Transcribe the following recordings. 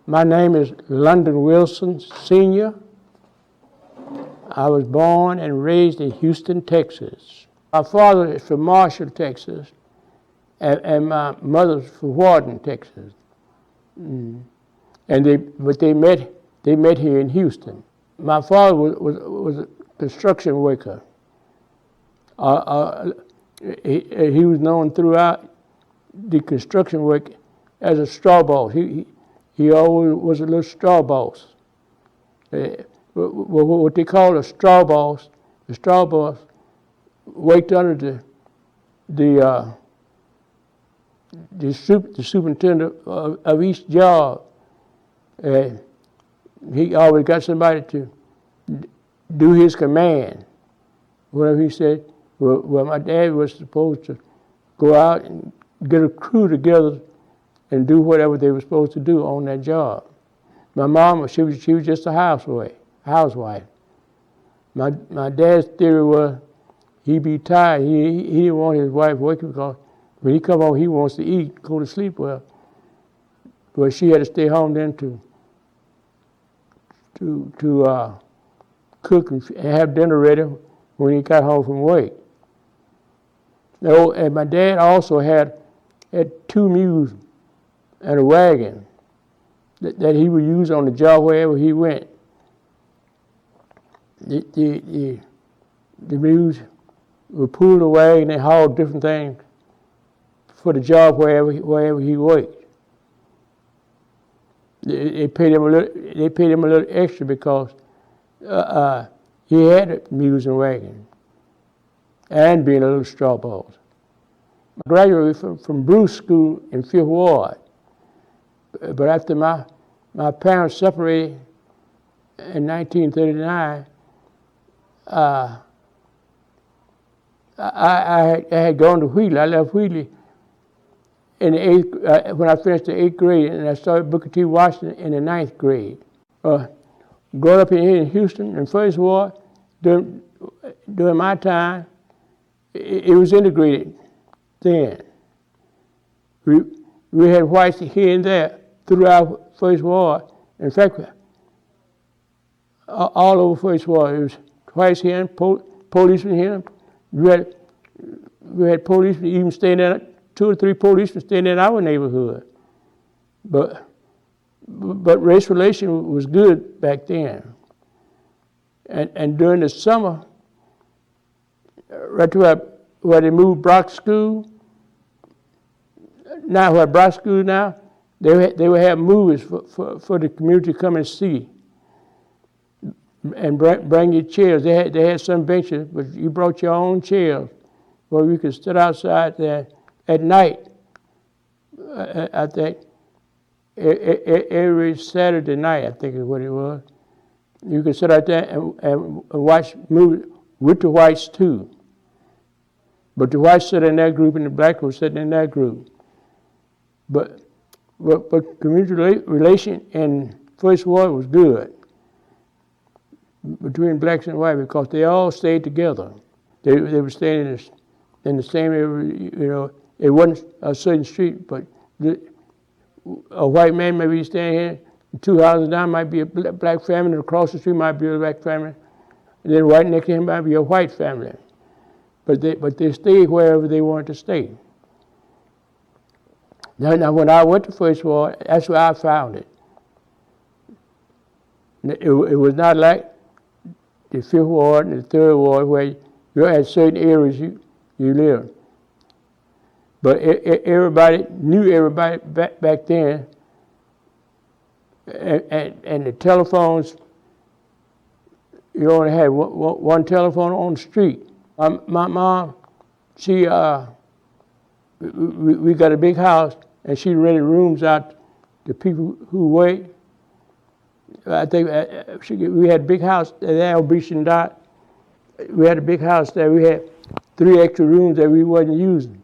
My name is London Wilson, Sr. I was born and raised in Houston, Texas. My father is from Marshall, Texas, and my mother's from Warden, Texas. But they met here in Houston. My father was a construction worker. He was known throughout the construction work as a straw boss. He always was a little straw boss. What they call a straw boss, the straw boss worked under the superintendent of each job. He always got somebody to do his command. Whatever he said. Well, my dad was supposed to go out and get a crew together and do whatever they were supposed to do on that job. My mom, she was just a housewife. My dad's theory was he'd be tired. He didn't want his wife working because when he come home, he wants to eat, go to sleep well. But she had to stay home then to cook and have dinner ready when he got home from work. And my dad also had 2 mules and a wagon that he would use on the job wherever he went. The mules would pull the wagon and haul different things for the job wherever he worked. They paid him a little extra because he had mules and wagons, and being a little straw boss. I graduated from Bruce School in 5th Ward, but after my parents separated in 1939, I had gone to Wheatley. I left Wheatley in the when I finished the 8th grade, and I started Booker T. Washington in the 9th grade. Growing up here in Houston in 1st Ward, during my time, it was integrated then. We had whites here and there throughout 1st Ward. In fact, all over 1st Ward, it was whites here and policemen here. We had policemen even staying there, 2 or 3 policemen staying in our neighborhood. But race relation was good back then. And during the summer, right to where they moved Brock School, now where Brock School now, they would have movies for the community to come and see. And bring your chairs. They had some benches, but you brought your own chairs where you could sit outside there at night. I think every Saturday night, I think is what it was. You could sit out there and watch movies with the whites too. But the whites sit in that group and the blacks were sitting in that group. But community relation in 1st Ward was good between blacks and whites because they all stayed together. They were staying in the same area, it wasn't a certain street, but a white man may be staying here, 2 houses down might be a black family, and across the street might be a black family, and then right next to him might be a white family. But they stayed wherever they wanted to stay. Now when I went to 1st Ward, that's where I found it. It was not like the 5th Ward and the 3rd Ward where you had certain areas you lived. But everybody knew everybody back then. And the telephones, you only had one telephone on the street. My mom, we got a big house, and she rented rooms out to people who wait. I think we had a big house at Al Beach and Dot. We had a big house there. We had 3 extra rooms that we wasn't using.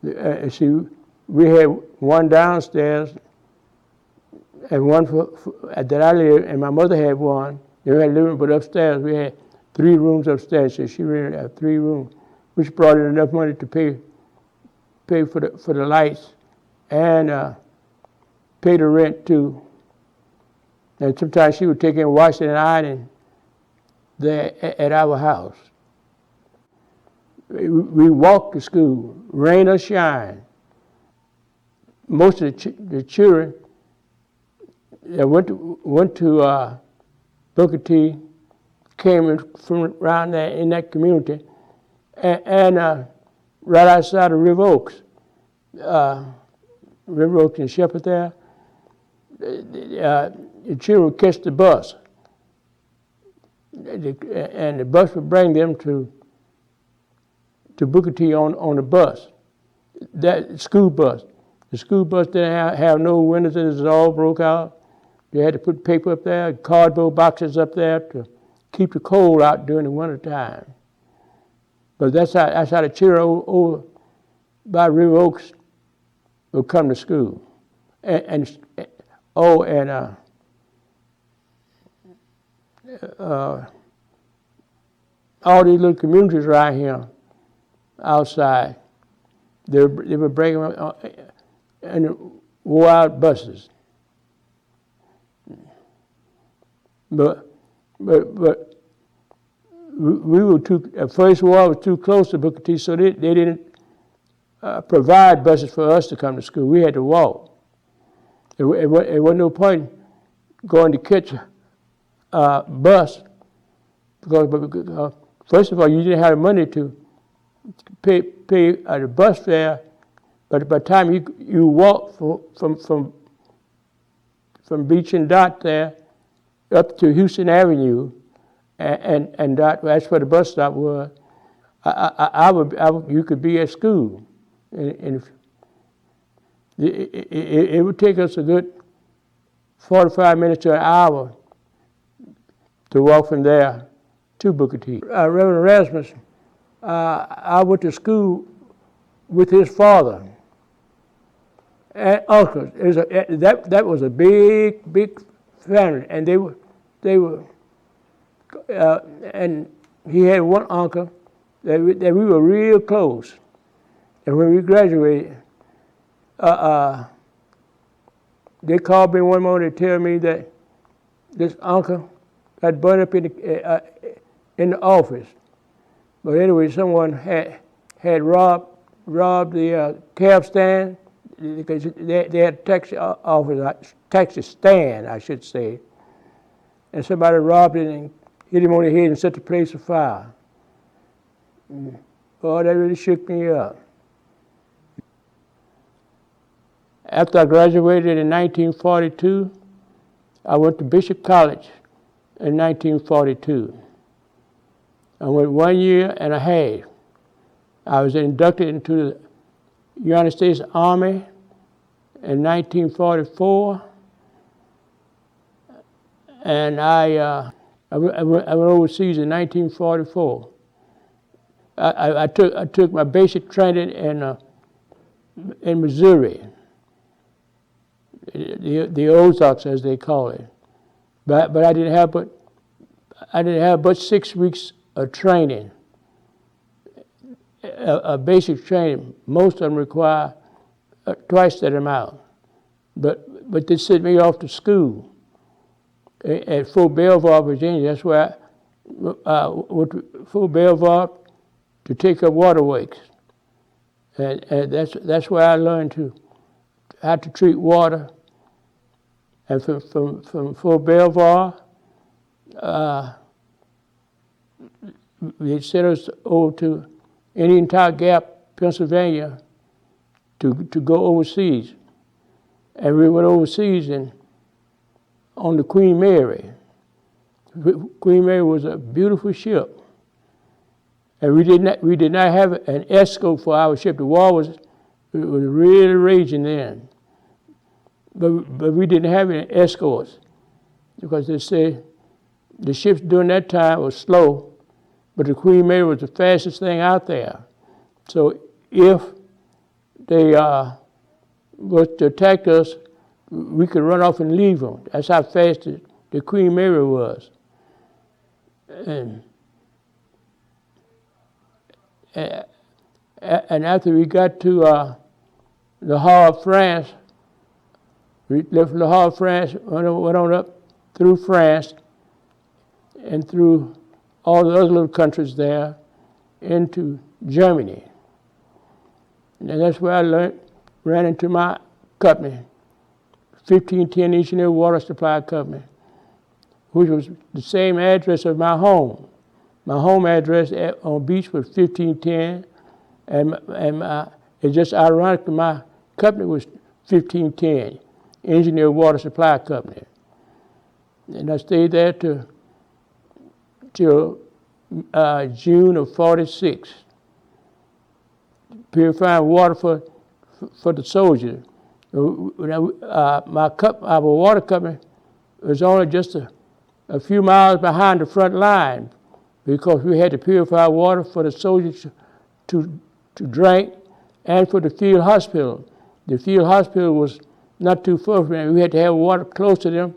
We had one downstairs and one that I lived, and my mother had one. We had a living room, but upstairs we had 3 rooms upstairs. So she rented out 3 rooms, which brought in enough money to pay for the lights and pay the rent too. And sometimes she would take in washing and ironing there at our house. We walked to school, rain or shine. Most of the children that went to Booker T came from around there in that community, and right outside of River Oaks and Shepherd there, the children would catch the bus, and the bus would bring them to Booker T on the bus, that school bus. The school bus didn't have no windows, it was all broke out. They had to put paper up there, cardboard boxes up there to keep the cold out during the winter time. But that's how the children over by River Oaks would come to school. All these little communities around here, outside, they would bring them in wore out buses. But we were First War was too close to Booker T, so they didn't provide buses for us to come to school. We had to walk. It wasn't no point going to catch a bus because first of all, you didn't have the money to pay the bus fare. But by the time you walk from Beach and Dot there up to Houston Avenue, and that's where the bus stop was, you could be at school, and it would take us a good 45 minutes to an hour to walk from there to Booker T. Reverend Erasmus, I went to school with his father and uncles. That was a big family, and they were, and he had one uncle that we were real close. And when we graduated, they called me one morning to tell me that this uncle got burned up in the office. But anyway, someone had robbed the cab stand, because they had a taxi office, taxi stand, I should say, and somebody robbed it and hit him on the head and set the place afire. Oh, that really shook me up. After I graduated in 1942, I went to Bishop College in 1942. I went 1 year and a half. I was inducted into the United States Army in 1944, and I went overseas in 1944. I took my basic training in Missouri, the Ozarks as they call it, but I didn't have but 6 weeks of training. A basic training. Most of them require twice that amount. But they sent me off to school at Fort Belvoir, Virginia. That's where I went to Fort Belvoir to take up water works. And that's where I learned how to treat water. And from Fort Belvoir, they sent us over to Indian Top Gap, Pennsylvania, to go overseas. And we went overseas on the Queen Mary. Queen Mary was a beautiful ship. And we did not have an escort for our ship. The war was really raging then. But we didn't have any escorts, because they said the ships during that time were slow, but the Queen Mary was the fastest thing out there. So if they was to attack us, we could run off and leave them. That's how fast the Queen Mary was. And after we got to Le Havre, France, we left Le Havre, France, went on up through France and through all the other little countries there into Germany. And that's where I ran into my company, 1510 Engineer Water Supply Company, which was the same address of my home. My home address on Beach was 1510, and it's just ironic that my company was 1510 Engineer Water Supply Company. And I stayed there till June of '46, purifying water for the soldiers. Our water company was only just a few miles behind the front line because we had to purify water for the soldiers to drink and for the field hospital. The field hospital was not too far from them. We had to have water close to them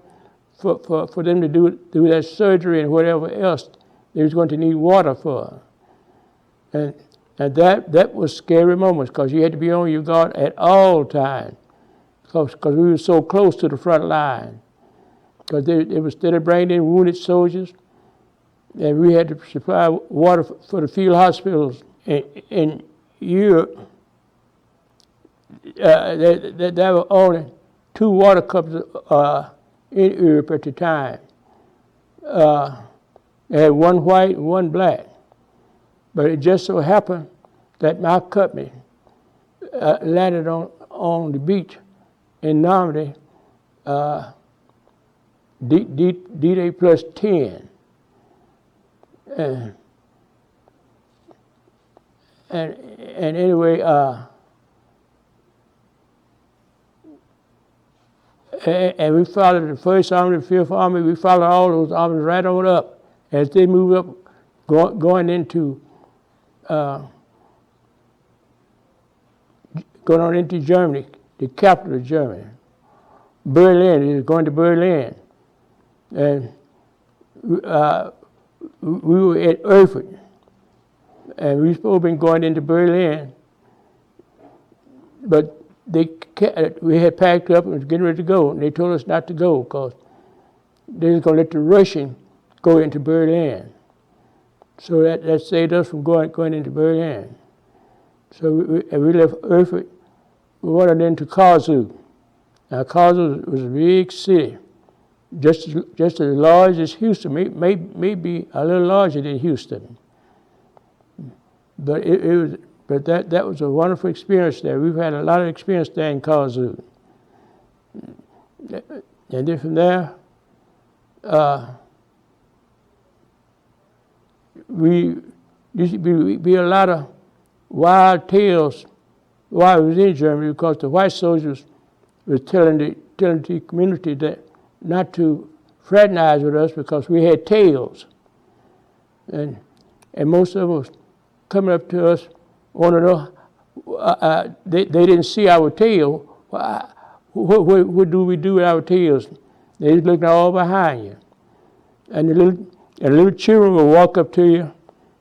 for them to do their surgery and whatever else they was going to need water for. And that was scary moments because you had to be on your guard at all times because we were so close to the front line. Because they were still bringing in wounded soldiers, and we had to supply water for the field hospitals in Europe. There were only 2 water companies in Europe at the time. They had one white and one black. But it just so happened that my company landed on the beach in Normandy, D-Day plus 10. And anyway, and we followed the 1st Army, the 5th Army, we followed all those armies right on up as they move up, going into Germany, the capital of Germany. Berlin, he was going to Berlin. And we were at Erfurt, and we were supposed to be going into Berlin, but we had packed up and was getting ready to go, and they told us not to go because they was going to let the Russians go into Berlin. So that saved us from going into Berlin. So we left Erfurt, we went into Karlsruhe. Now Karlsruhe was a big city, just as large as Houston, maybe a little larger than Houston. But that was a wonderful experience there. We've had a lot of experience there in Karlsruhe. And then from there, we used to be a lot of wild tales while I was in Germany because the white soldiers was telling the community that not to fraternize with us because we had tails. And most of them was coming up to us, wanting to know, they didn't see our tail. What do we do with our tails? They just looking all behind you. And the little children will walk up to you,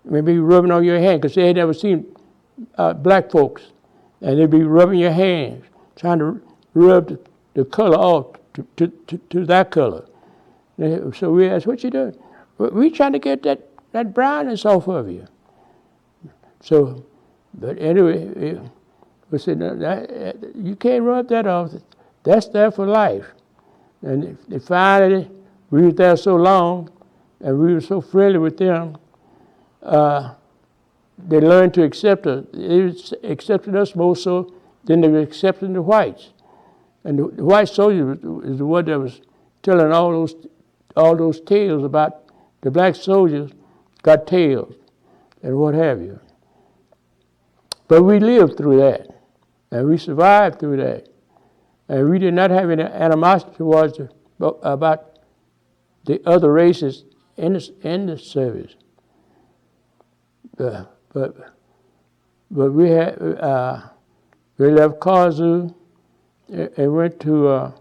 maybe rubbing on your hand because they had never seen black folks. And they'd be rubbing your hands, trying to rub the color off to that color. So we asked, what you doing? We trying to get that brownness off of you. So, but anyway, we said, no, you can't rub that off. That's there for life. And they finally, we were there so long, and we were so friendly with them, they learned to accept us. They accepted us more so than they were accepting the whites. And the white soldier is the one that was telling all those tales about the black soldiers got tails and what have you. But we lived through that, and we survived through that. And we did not have any animosity towards about the other races in the service. But we had we left Karlsruhe and went to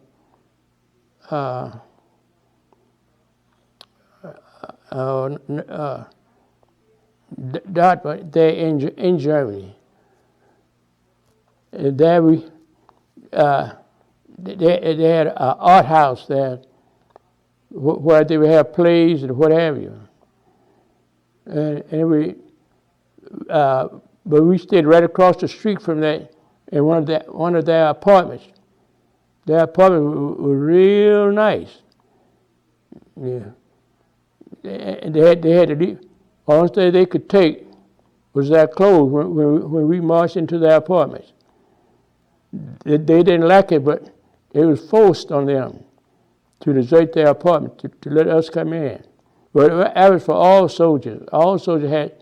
Dortmund there in Germany. And there they had an art house there where they would have plays and what have you. But we stayed right across the street from that in one of their apartments. Their apartment was real nice. Yeah. And they had to leave. All thing they could take was their clothes when we marched into their apartments. They didn't like it, but it was forced on them to desert their apartment, to let us come in. But that was for all soldiers. All soldiers had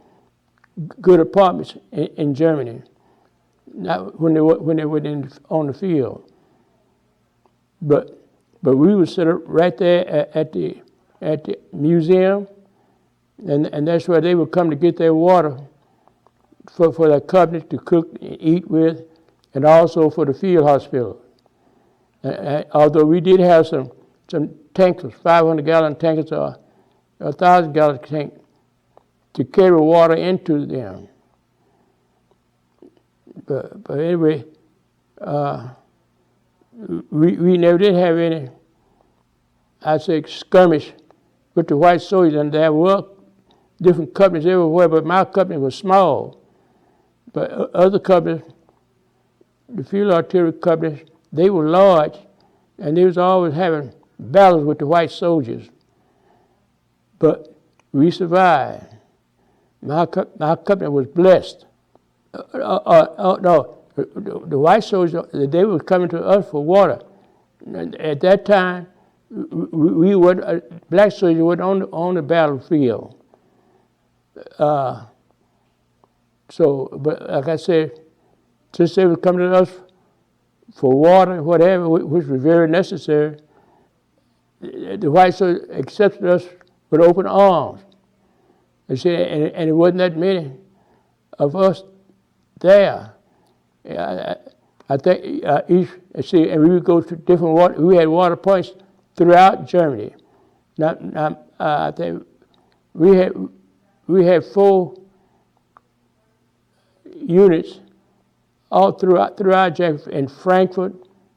good apartments in Germany, not when they were on the field. But we would sit up right there at the museum, and that's where they would come to get their water for their company to cook and eat with, and also for the field hospital. Although we did have some tankers, 500-gallon tankers or 1,000-gallon tank to carry water into them. But anyway, we never did have any, I'd say, skirmish with the white soldiers, and there were different companies everywhere, but my company was small. But other companies, the field artillery companies, they were large, and they was always having battles with the white soldiers. But we survived. My company was blessed. No, the white soldiers, they were coming to us for water. At that time, we were black soldiers were on the battlefield. But like I said, since they were coming to us for water, whatever, which was very necessary, the white soldiers accepted us with open arms. You see, and it wasn't that many of us there. I think and we would go to different water. We had water points throughout Germany. I think we had 4 units all throughout Germany, in Frankfurt,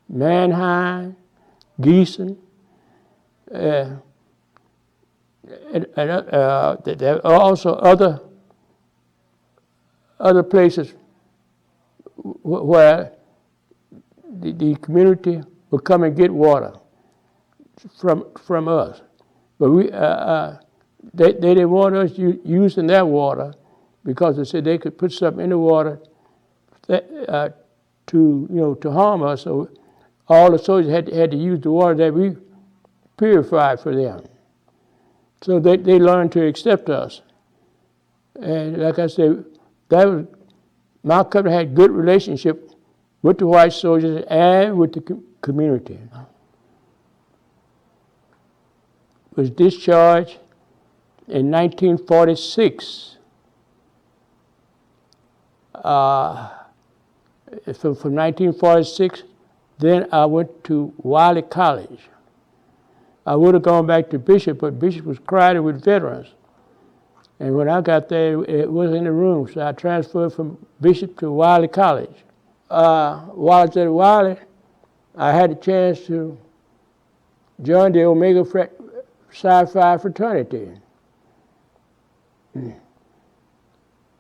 Mannheim, Gießen, and there are also other places where the community would come and get water from us. But they didn't want us using their water, because they said they could put something in the water to harm us. So all the soldiers had to use the water that we purified for them. So they learned to accept us. And like I said, my company had good relationship with the white soldiers and with the community. Was discharged in 1946. From 1946, then I went to WWII College. I would have gone back to Bishop, but Bishop was crowded with veterans. And when I got there, it wasn't in the room, so I transferred from Bishop to WWII College. While I was at WWII, I had a chance to join the Omega Psi Phi fraternity.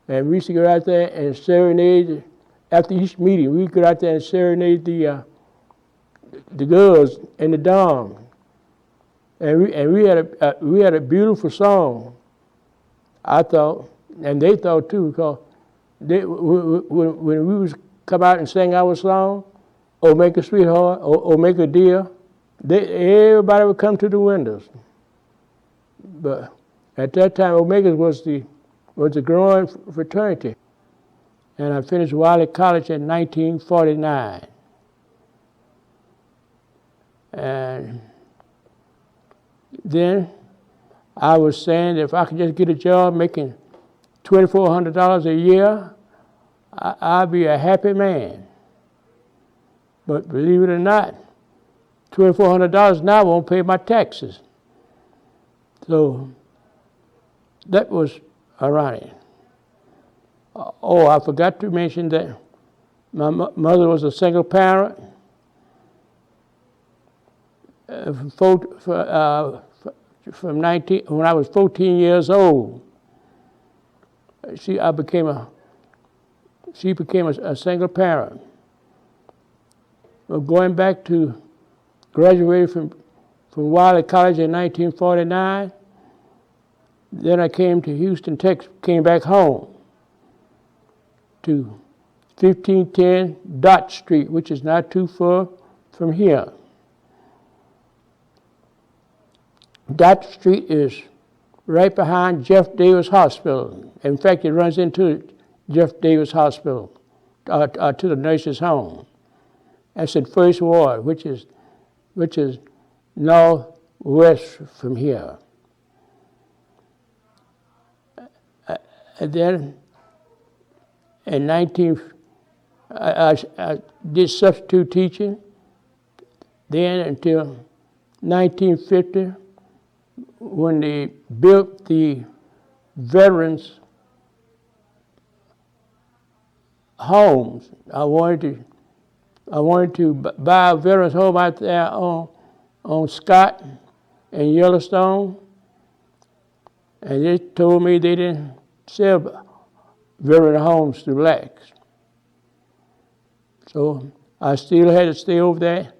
And we used to go out there and serenade. After each meeting, we'd go out there and serenade the girls in the dorm. And we had a beautiful song, I thought, and they thought too, because when we was come out and sing our song, Omega Sweetheart, Omega Dear, everybody would come to the windows. But at that time, Omega was the growing fraternity. And I finished WWII College in 1949. And then I was saying that if I could just get a job making $2,400 a year, I'd be a happy man. But believe it or not, $2,400 now won't pay my taxes. So that was ironic. Oh, I forgot to mention that my mother was a single parent. From when I was 14 years old. She became a single parent. But going back to graduated from WWII College in 1949. Then I came to Houston, Texas, came back home to 1510 Dot Street, which is not too far from here. Dot Street is right behind Jeff Davis Hospital. In fact, it runs into Jeff Davis Hospital, to the nurse's home. That's in First Ward, which is northwest from here. And then in I did substitute teaching. Then until 1950, when they built the veterans' homes, I wanted to buy a veterans' home out there on Scott and Yellowstone, and they told me they didn't sell veteran homes to blacks. So I still had to stay over there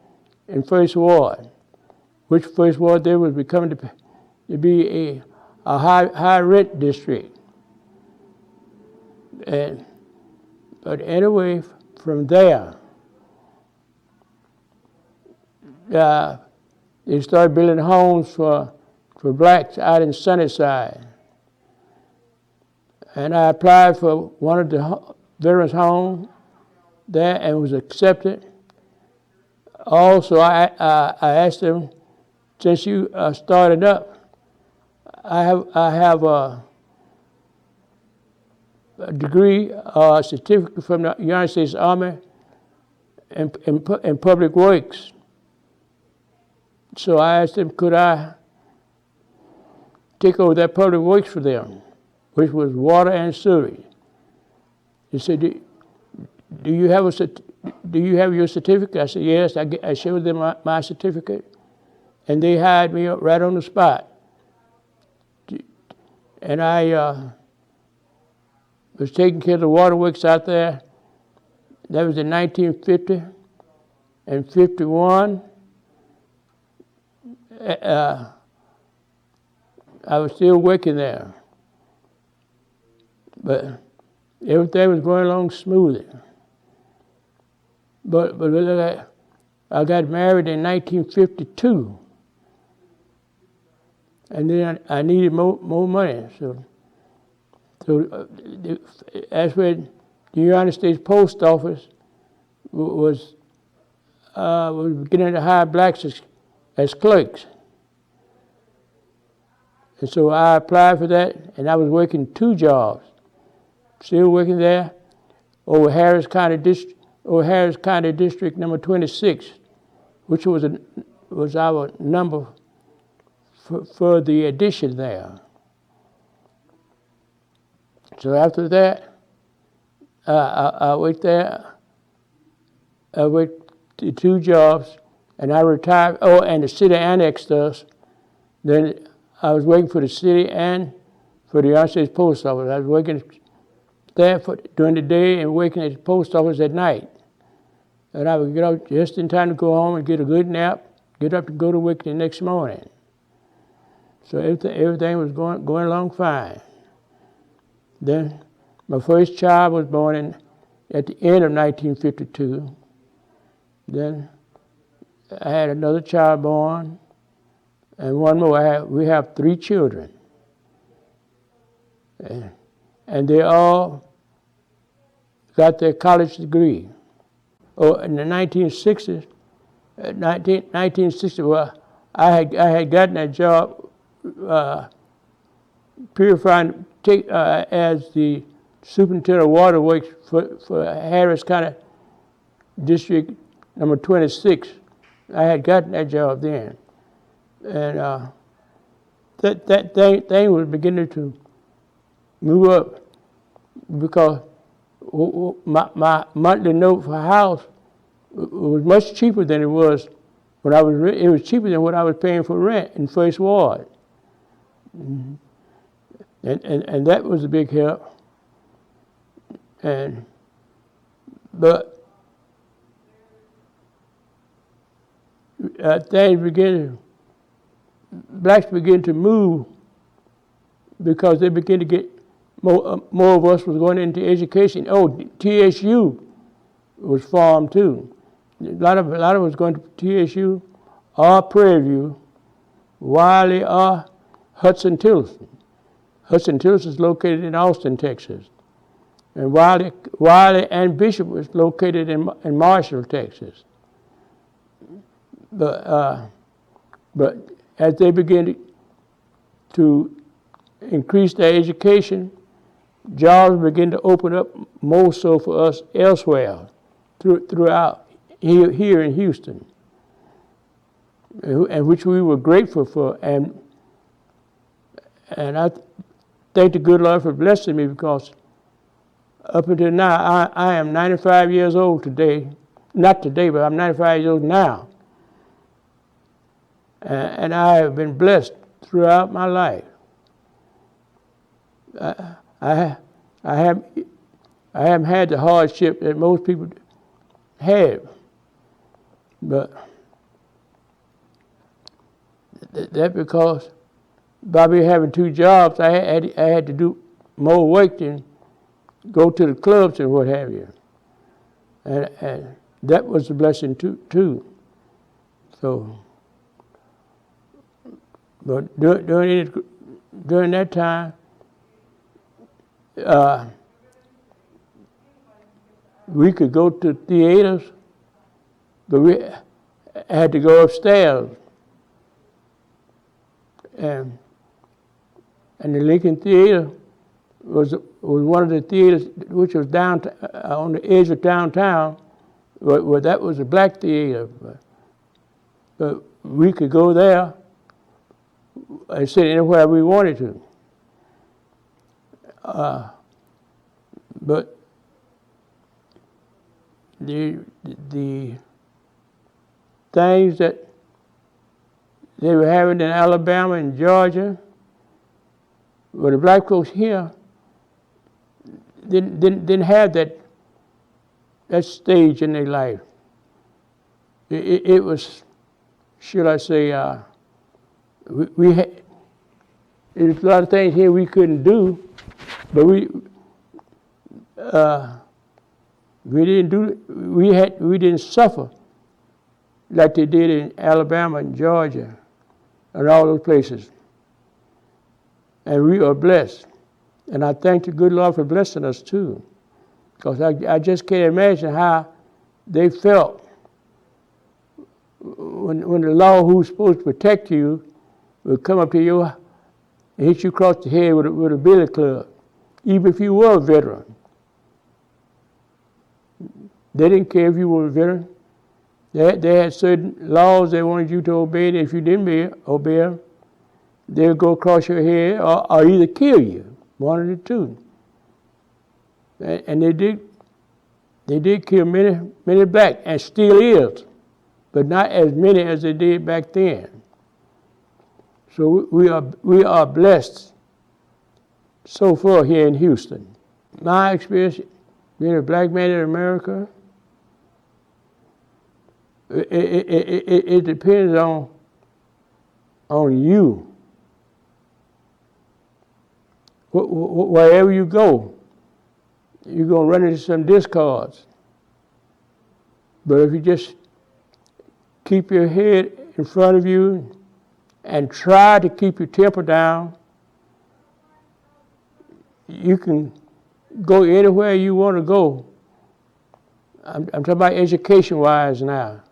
in First Ward, which First Ward there was becoming to be a high rent district. But anyway, from there, they started building homes for blacks out in Sunnyside. And I applied for one of the veterans' homes there and was accepted. Also, I asked them, since you started up, I have a degree, a certificate from the United States Army in public works. So I asked them, could I take over that public works for them, which was water and sewage. They said, do you have your certificate? I said, yes. I showed them my certificate, and they hired me up right on the spot. And I was taking care of the waterworks out there. That was in 1950 and 51. I was still working there, but everything was going along smoothly. But I got married in 1952, and then I needed more money. So that's when the United States Post Office was beginning to hire blacks as clerks. And so I applied for that, and I was working 2 jobs. Still working there over Harris County District number 26, which was our number for the addition there. So after that, I worked there. I worked 2 jobs, and I retired. Oh, and the city annexed us. Then I was working for the city and for the United States Post Office. I was working there during the day and working at the post office at night. And I would get up just in time to go home and get a good nap, get up and go to work the next morning. So everything was going along fine. Then my first child was born at the end of 1952. Then I had another child born, and one more. We have 3 children. And they all got their college degree. Oh, in the 1960s, well, I had gotten that job purifying as the superintendent of waterworks for Harris County District number 26. I had gotten that job then, and that thing was beginning to move up because my monthly note for a house was much cheaper than it was when it was cheaper than what I was paying for rent in First Ward. And that was a big help. But blacks began to move because they began to get more of us was going into education. Oh, TSU was formed too. A lot of us going to TSU or Prairie View, Wiley or Hudson-Tillotson. Hudson-Tillotson is located in Austin, Texas. And Wiley and Bishop was located in Marshall, Texas. But as they began to increase their education, jobs began to open up more so for us elsewhere throughout here in Houston, and which we were grateful for. And I thank the good Lord for blessing me, because up until now, I am 95 years old today. Not today, but I'm 95 years old now. And I have been blessed throughout my life. I haven't had the hardship that most people have, but that because by me having two jobs, I had to do more work than go to the clubs and what have you, and that was a blessing too. So, but during that time, we could go to theaters, but we had to go upstairs. And the Lincoln Theater was one of the theaters which was down on the edge of downtown. Well, that was a black theater, but we could go there and sit anywhere we wanted to. But the things that they were having in Alabama and Georgia, well, the black folks here didn't have that stage in their life. It was, should I say, we had, there's a lot of things here we couldn't do, but we didn't suffer like they did in Alabama and Georgia and all those places. And we are blessed. And I thank the good Lord for blessing us too, because I just can't imagine how they felt when the law who's supposed to protect you would come up to you and hit you across the head with a billy club, even if you were a veteran. They didn't care if you were a veteran. They had certain laws they wanted you to obey, and if you didn't obey them, they would go across your head or either kill you, one of the two. And they did kill many black, and still is, but not as many as they did back then. So we are blessed so far here in Houston. My experience being a black man in America, it depends on you. Wherever you go, you're going to run into some discards. But if you just keep your head in front of you and try to keep your temper down, you can go anywhere you want to go. I'm talking about education-wise now.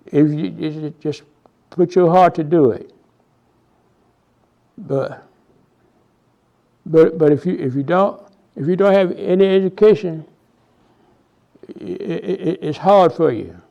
If you just put your heart to do it. But if you don't have any education, it's hard for you.